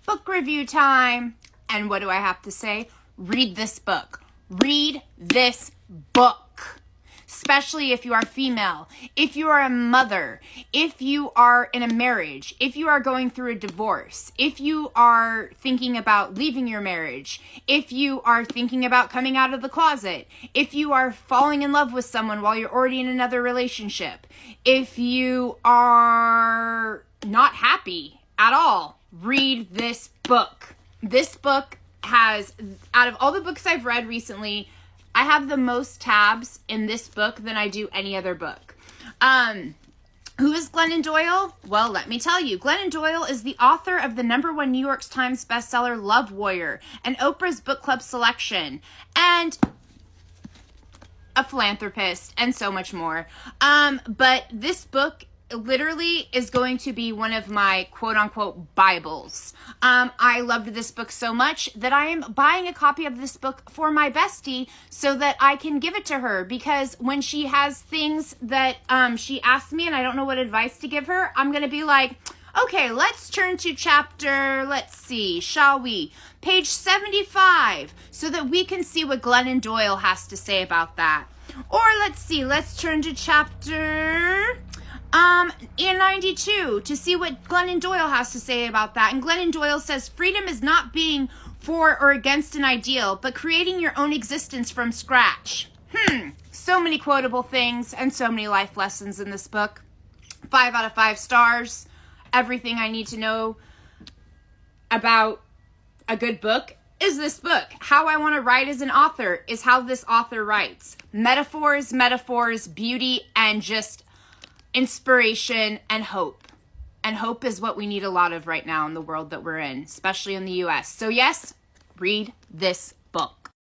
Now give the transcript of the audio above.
book review time. And what do I have to say? Read this book. Read this book. Especially if you are female, if you are a mother, if you are in a marriage, if you are going through a divorce, if you are thinking about leaving your marriage, if you are thinking about coming out of the closet, if you are falling in love with someone while you're already in another relationship, if you are not happy at all, read this book. This book has, out of all the books I've read recently, I have the most tabs in this book than I do any other book. Who is Glennon Doyle? Well, let me tell you. Glennon Doyle is the author of the #1 New York Times bestseller, Love Warrior, and Oprah's Book Club selection, and a philanthropist, and so much more. But this book literally is going to be one of my quote-unquote Bibles. I loved this book so much that I am buying a copy of this book for my bestie so that I can give it to her, because when she has things that she asks me and I don't know what advice to give her, I'm going to be like, okay, let's turn to chapter, let's see, shall we? Page 75, so that we can see what Glennon Doyle has to say about that. Or let's see, let's turn to chapter in 92 to see what Glennon Doyle has to say about that. And Glennon Doyle says, freedom is not being for or against an ideal, but creating your own existence from scratch. So many quotable things and so many life lessons in this book. 5 out of 5 stars. Everything I need to know about a good book is this book. How I want to write as an author is how this author writes. Metaphors, metaphors, beauty, and just inspiration and hope. And hope is what we need a lot of right now in the world that we're in, especially in the US. So yes, read this